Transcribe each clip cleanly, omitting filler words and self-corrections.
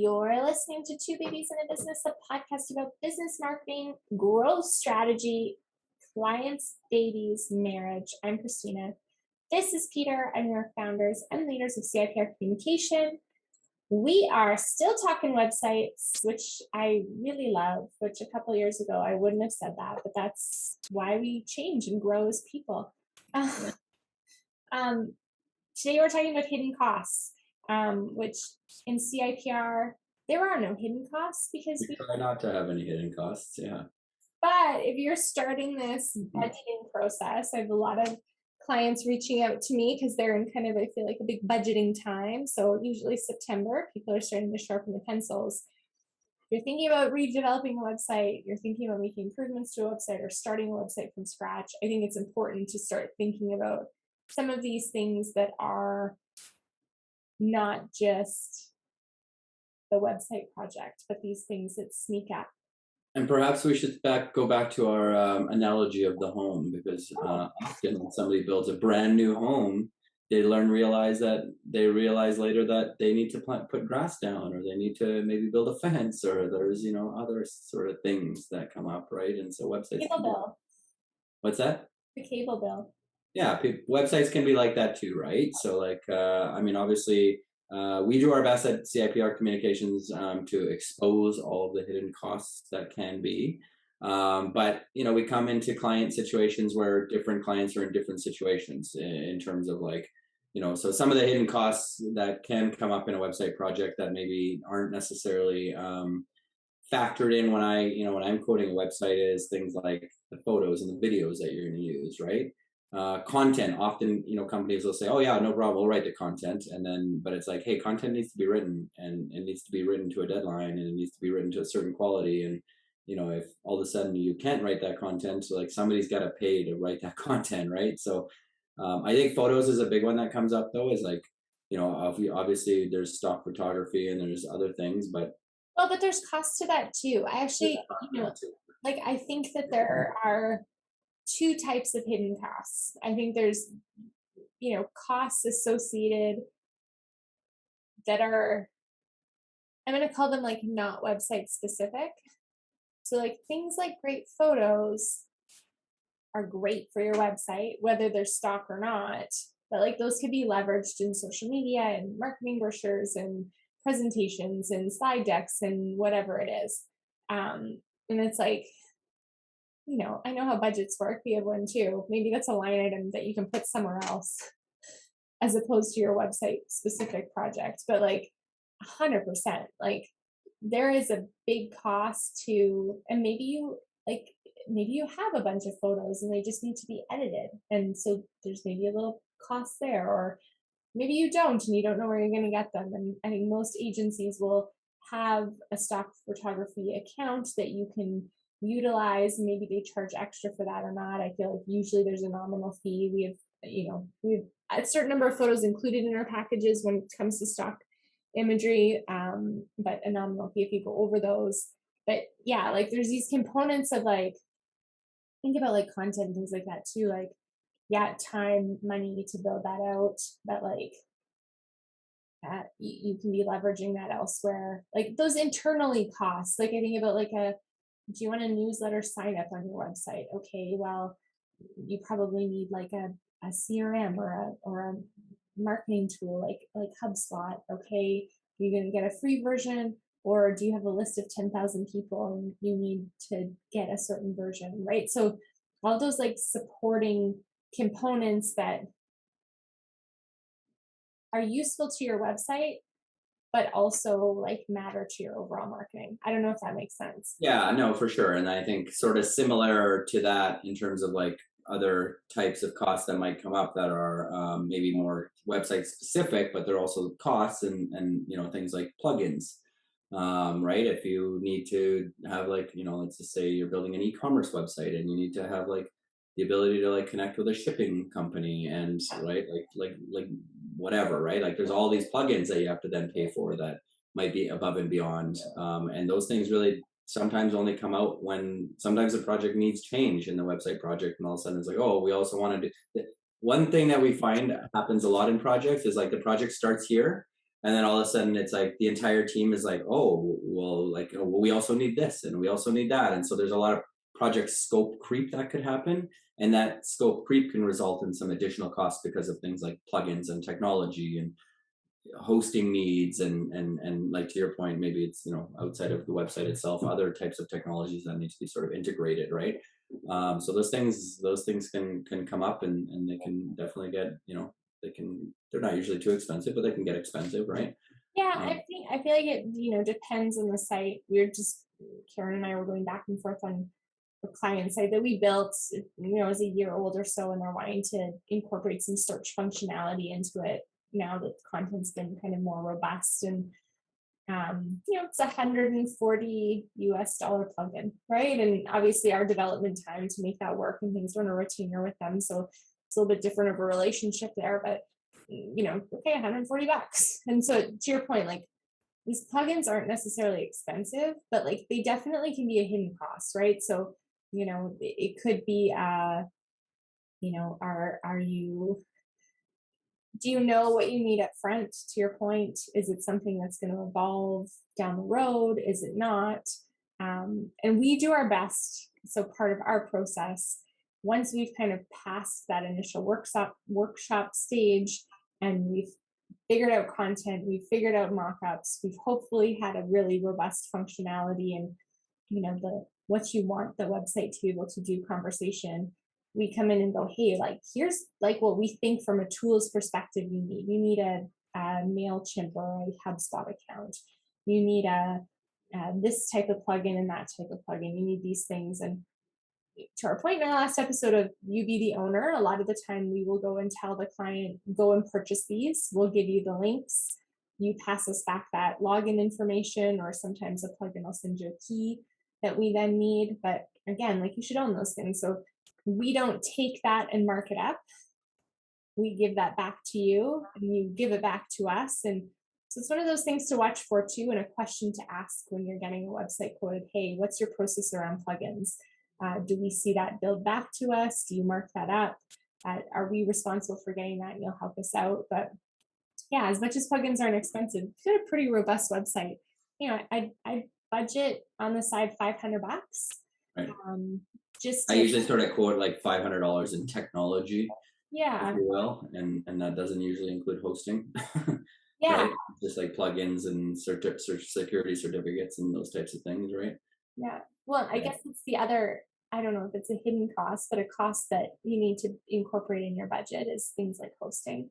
You're listening to Two Babies in a Business, a podcast about business marketing, growth strategy, clients, babies, marriage. I'm Christina. This is Peter. I'm your founders and leaders of CIPR Communication. We are still talking websites, which I really love, which a couple years ago I wouldn't have said that, but that's why we change and grow as people. Today we're talking about hidden costs, which in CIPR, there are no hidden costs because we try not to have any hidden costs, yeah. But if you're starting this budgeting process, I have a lot of clients reaching out to me because they're in kind of, I feel like, a big budgeting time. So usually September, people are starting to sharpen the pencils. You're thinking about redeveloping a website, you're thinking about making improvements to a website or starting a website from scratch. I think it's important to start thinking about some of these things that are not just the website project, but these things that sneak up. And perhaps we should go back to our analogy of the home, because often when somebody builds a brand new home, they realize later that they need to put grass down, or they need to maybe build a fence, or there's other sort of things that come up, right? And so websites. Cable bill. What's that? The cable bill. Yeah, websites can be like that too, right? So like, obviously, we do our best at CIPR Communications to expose all of the hidden costs that can be. But, we come into client situations where different clients are in different situations in terms of like, so some of the hidden costs that can come up in a website project that maybe aren't necessarily factored in when I'm quoting a website is things like the photos and the videos that you're going to use, right? Content, often, companies will say, oh yeah, no problem, we'll write the content. But it's like, hey, content needs to be written, and it needs to be written to a deadline, and it needs to be written to a certain quality. And, if all of a sudden you can't write that content, so like somebody's got to pay to write that content, right? So I think photos is a big one that comes up though, is like, obviously there's stock photography and there's other things, but there's cost to that too. I actually, I think that there are two types of hidden costs. I think there's, costs associated that are, I'm going to call them like not website specific. So like things like great photos are great for your website, whether they're stock or not, but like those could be leveraged in social media and marketing brochures and presentations and slide decks and whatever it is. And it's like, I know how budgets work. We have one too. Maybe that's a line item that you can put somewhere else as opposed to your website specific project. But like 100%, like there is a big cost to, and maybe you have a bunch of photos and they just need to be edited. And so there's maybe a little cost there, or maybe you don't and you don't know where you're going to get them. And I think most agencies will have a stock photography account that you can utilize. Maybe they charge extra for that or not. I feel like usually there's a nominal fee. We have a certain number of photos included in our packages when it comes to stock imagery, but a nominal fee if you go over those. But yeah, like there's these components of like, think about like content and things like that too. Like, yeah, time, money to build that out, but like you can be leveraging that elsewhere. Like those internally costs, like I think about like do you want a newsletter sign up on your website? Okay, well, you probably need like a CRM or a marketing tool like HubSpot. Okay, you're going to get a free version, or do you have a list of 10,000 people and you need to get a certain version, right? So all those like supporting components that are useful to your website, but also like matter to your overall marketing. I don't know if that makes sense. Yeah, no, for sure. And I think sort of similar to that in terms of like other types of costs that might come up that are maybe more website specific, but they're also costs and things like plugins, right? If you need to have like, let's just say you're building an e-commerce website and you need to have like the ability to like connect with a shipping company and right, like whatever, right? Like there's all these plugins that you have to then pay for that might be above and beyond. And those things really sometimes only come out when sometimes the project needs change in the website project, and all of a sudden it's like, oh, we also want to do. One thing that we find happens a lot in projects is like the project starts here and then all of a sudden it's like the entire team is like, oh well, like, oh, well, we also need this and we also need that, and so there's a lot of project scope creep that could happen, and that scope creep can result in some additional costs because of things like plugins and technology and hosting needs, and like to your point, maybe it's, you know, outside of the website itself, other types of technologies that need to be sort of integrated, right? So those things can come up, and they can definitely get, you know, they're not usually too expensive, but they can get expensive, right? Yeah, um, I feel like it, depends on the site. We're just Karen and I were going back and forth on a client site that we built, is a year old or so, and they're wanting to incorporate some search functionality into it now that the content's been kind of more robust. And it's $140 plugin, right? And obviously our development time to make that work and things, we're on a retainer with them, so it's a little bit different of a relationship there. But okay, $140. And so to your point, like, these plugins aren't necessarily expensive, but like they definitely can be a hidden cost, right? So it could be are you do you know what you need up front? To your point, is it something that's going to evolve down the road? Is it not? And we do our best. So part of our process, once we've kind of passed that initial workshop stage, and we've figured out content, we've figured out mock-ups, we've hopefully had a really robust functionality and the what you want the website to be able to do conversation, we come in and go, hey, like, here's like what we think from a tools perspective you need a MailChimp or a HubSpot account, you need this type of plugin and that type of plugin, you need these things. And to our point in our last episode of you be the owner, a lot of the time we will go and tell the client, go and purchase these, we'll give you the links, you pass us back that login information, or sometimes a plugin will send you a key that we then need. But again, like, you should own those things. So we don't take that and mark it up. We give that back to you and you give it back to us. And so it's one of those things to watch for too, and a question to ask when you're getting a website quoted. Hey, what's your process around plugins? Do we see that billed back to us? Do you mark that up? Are we responsible for getting that? And you'll help us out. But yeah, as much as plugins aren't expensive, if you got a pretty robust website, I budget on the side $500. right. Just I to, usually sort of quote like $500 in technology, yeah, if you will, and that doesn't usually include hosting. yeah, Right? Just like plugins and security certificates and those types of things, right? yeah. Well, I Yeah. guess it's the other, I don't know if it's a hidden cost, but a cost that you need to incorporate in your budget is things like hosting.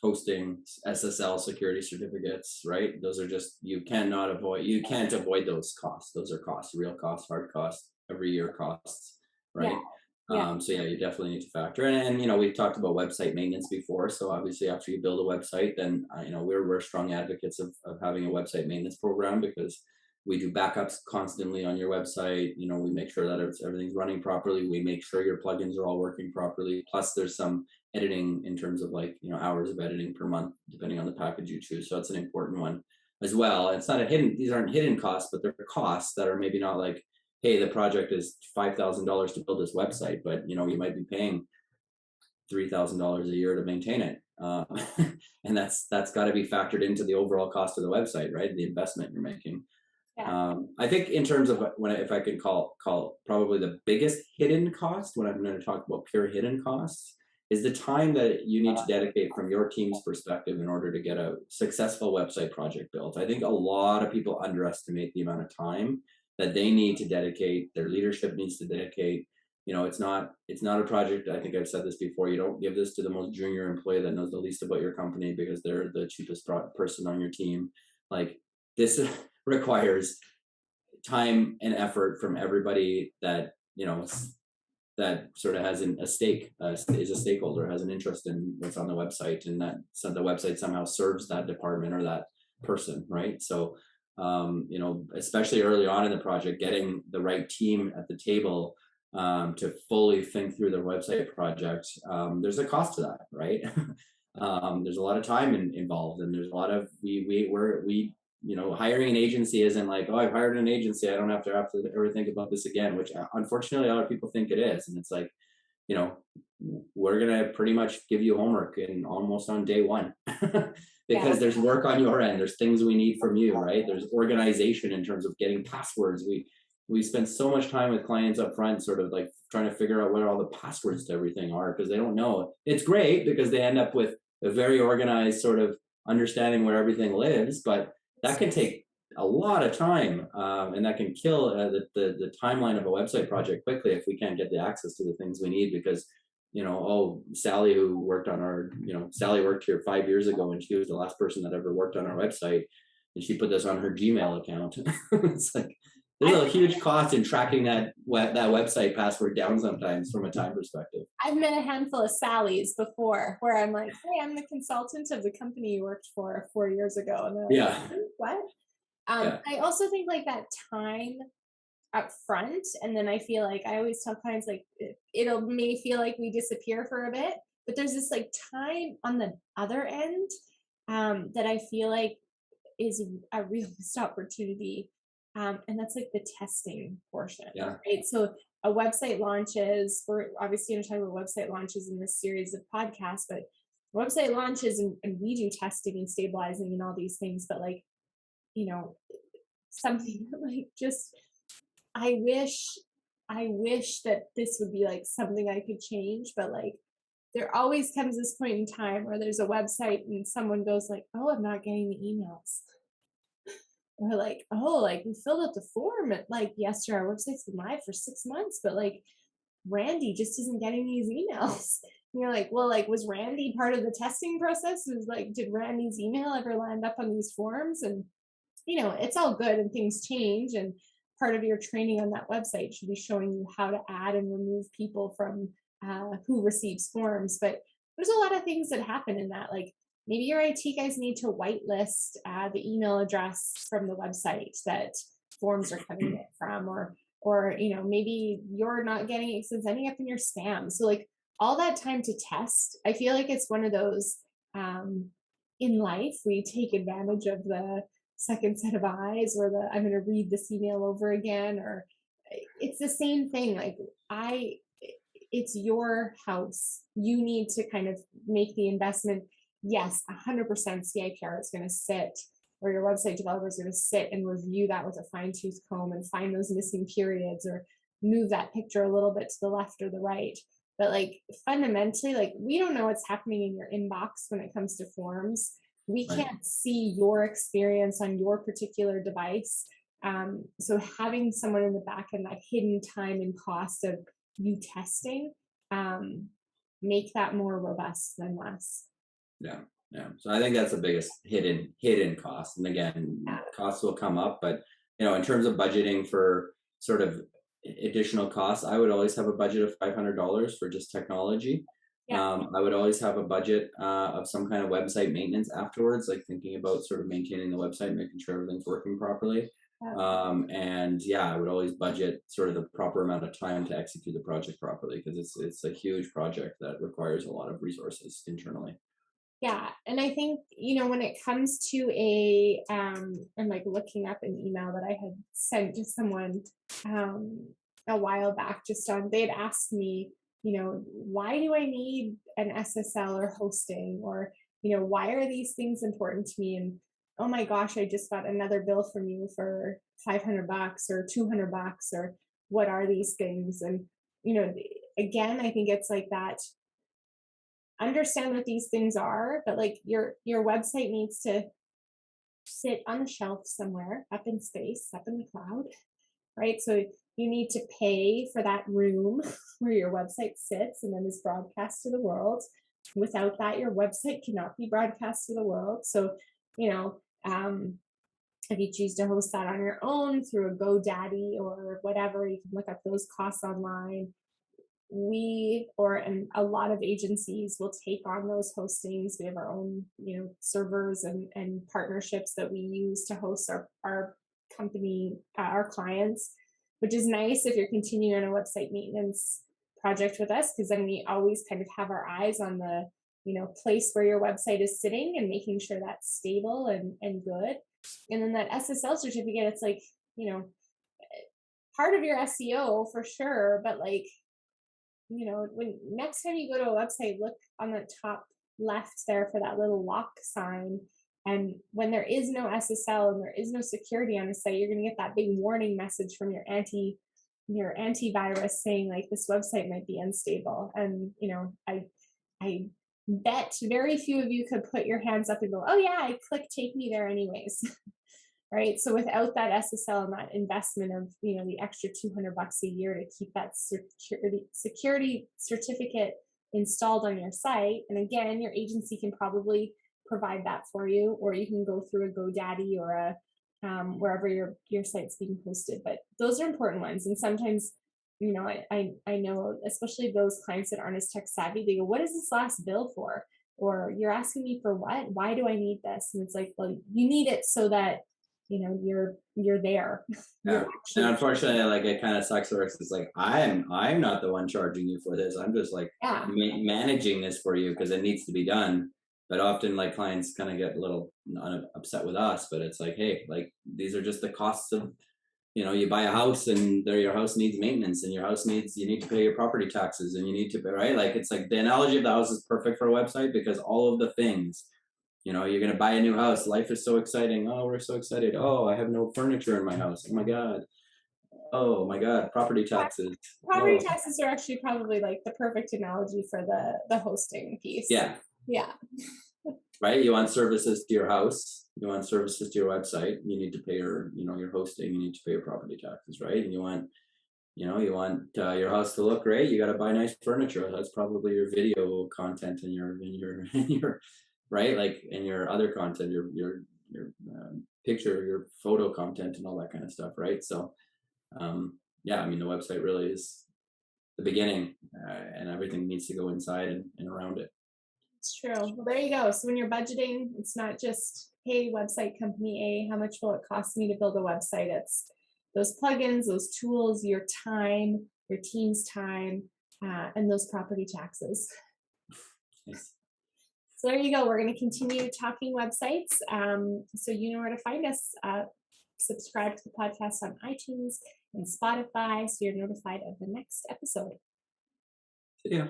Hosting, SSL security certificates, right? Those are just, you can't avoid those costs. Those are costs, real costs, hard costs, every year costs, Yeah, right? yeah, So yeah, you definitely need to factor in. And we've talked about website maintenance before. So obviously after you build a website, then we're strong advocates of having a website maintenance program, because we do backups constantly on your website. We make sure that everything's running properly. We make sure your plugins are all working properly. Plus there's some editing in terms of like hours of editing per month depending on the package you choose, so that's an important one as well. It's not a hidden, these aren't hidden costs, but they're costs that are maybe not like, hey, the project is $5,000 to build this website, but you might be paying $3,000 a year to maintain it, and that's got to be factored into the overall cost of the website, right? The investment you're making. yeah, I think in terms of if I could call probably the biggest hidden cost, when I'm going to talk about pure hidden costs, is the time that you need to dedicate from your team's perspective in order to get a successful website project built. I think a lot of people underestimate the amount of time that they need to dedicate, their leadership needs to dedicate. It's not a project. I think I've said this before. You don't give this to the most junior employee that knows the least about your company because they're the cheapest person on your team. Like, this requires time and effort from everybody that that sort of has a stake, is a stakeholder, has an interest in what's on the website, and that so the website somehow serves that department or that person, right? So especially early on in the project, getting the right team at the table to fully think through the website project, there's a cost to that, right? There's a lot of time involved, and there's a lot of we hiring an agency isn't like, oh, I've hired an agency, I don't have to ever think about this again, which unfortunately a lot of people think it is. And it's like, you know, we're going to pretty much give you homework in almost on day one Yeah. because there's work on your end. There's things we need from you, right? There's organization in terms of getting passwords. We spend so much time with clients up front, sort of like trying to figure out what all the passwords to everything are, because they don't know. It's great because they end up with a very organized sort of understanding where everything lives, but that can take a lot of time, and that can kill the timeline of a website project quickly if we can't get the access to the things we need. Because oh, Sally, who worked on our, Sally worked here 5 years ago, and she was the last person that ever worked on our website, and she put this on her Gmail account. It's like there's a huge cost in tracking that website password down sometimes from a time perspective. I've met a handful of Sallys before where I'm like, hey, I'm the consultant of the company you worked for 4 years ago. And they're like, Yeah. what? Yeah. I also think like that time up front, and then I feel like I always tell clients like may feel like we disappear for a bit, but there's this like time on the other end that I feel like is a real missed opportunity, and that's like the testing portion. Yeah. Right, so a website launches, we're obviously going to talk about website launches in this series of podcasts, but website launches, and we do testing and stabilizing and all these things, but like, something like just I wish that this would be like something I could change, but like there always comes this point in time where there's a website and someone goes like, "Oh, I'm not getting the emails." Or like, "Oh, like we filled out the form at like yesterday. Our website's been live for 6 months, but like Randy just isn't getting these emails." And you're like, "Well, like was Randy part of the testing process? Was like, did Randy's email ever land up on these forms?" And it's all good and things change, and part of your training on that website should be showing you how to add and remove people from who receives forms. But there's a lot of things that happen in that, like maybe your IT guys need to whitelist the email address from the website that forms are coming in from, or maybe you're not getting it because it's ending up in your spam. So like all that time to test, I feel like it's one of those, in life we take advantage of the second set of eyes, or the I'm going to read this email over again, or it's the same thing. Like I it's your house, you need to kind of make the investment. Yes, 100% CIPR is going to sit, or your website developer is going to sit and review that with a fine-tooth comb and find those missing periods, or move that picture a little bit to the left or the right. But like fundamentally, like we don't know what's happening in your inbox when it comes to forms. We can't see your experience on your particular device. So having someone in the back end, that hidden time and cost of you testing, make that more robust than less. Yeah. So I think that's the biggest hidden cost. And again, costs will come up, but in terms of budgeting for sort of additional costs, I would always have a budget of $500 for just technology. I would always have a budget of some kind of website maintenance afterwards, like thinking about sort of maintaining the website, making sure everything's working properly. And I would always budget sort of the proper amount of time to execute the project properly, because it's a huge project that requires a lot of resources internally. Yeah, and I think when it comes to I'm like looking up an email that I had sent to someone a while back, just on they had asked me, why do I need an SSL or hosting, or why are these things important to me? And oh my gosh, I just got another bill from you for $500 or $200, or what are these things? And again, I think it's like that, understand what these things are, but like your website needs to sit on a shelf somewhere up in space, up in the cloud, right? So you need to pay for that room where your website sits and then is broadcast to the world. Without that, your website cannot be broadcast to the world. So if you choose to host that on your own through a GoDaddy or whatever, you can look up those costs online. And a lot of agencies will take on those hostings. We have our own servers and partnerships that we use to host our company, our clients, which is nice if you're continuing on a website maintenance project with us, because then we always kind of have our eyes on the place where your website is sitting and making sure that's stable and good. And then that SSL certificate, it's like part of your SEO for sure, but like when next time you go to a website, look on the top left there for that little lock sign. And when there is no SSL and there is no security on the site, you're going to get that big warning message from your antivirus saying like this website might be unstable. And I bet very few of you could put your hands up and go, oh yeah, I click take me there anyways. Right. So without that SSL and that investment of, the extra $200 a year to keep that security certificate installed on your site. And again, your agency can probably provide that for you, or you can go through a GoDaddy or wherever your site's being hosted. But those are important ones. And sometimes, I know, especially those clients that aren't as tech savvy, they go, what is this last bill for? Or you're asking me for what? Why do I need this? And it's like, well, you need it so that you're there. Yeah. And unfortunately, like it kind of sucks where it's like I'm not the one charging you for this. I'm just like yeah. managing this for you because it needs to be done. But often like clients kind of get a little upset with us, but it's like, hey, like these are just the costs of, you buy a house and your house needs maintenance and you need to pay your property taxes and you need to pay, right? Like it's like the analogy of the house is perfect for a website because all of the things, you're going to buy a new house. Life is so exciting. Oh, we're so excited. Oh, I have no furniture in my house. Oh my God. Oh my God. Property taxes. Property taxes are actually probably like the perfect analogy for the hosting piece. Yeah. Yeah. Right. You want services to your house. You want services to your website. You need to pay your hosting. You need to pay your property taxes. Right. And you want your house to look great. You got to buy nice furniture. That's probably your video content and your right, like in your other content, your picture, your photo content, and all that kind of stuff, right? So, yeah, I mean, the website really is the beginning, and everything needs to go inside and around it. It's true. Well, there you go. So when you're budgeting, it's not just, hey, website company A, how much will it cost me to build a website? It's those plugins, those tools, your time, your team's time, and those property taxes. Nice. So there you go. We're going to continue talking websites. So you know where to find us. Subscribe to the podcast on iTunes and Spotify so you're notified of the next episode. Yeah.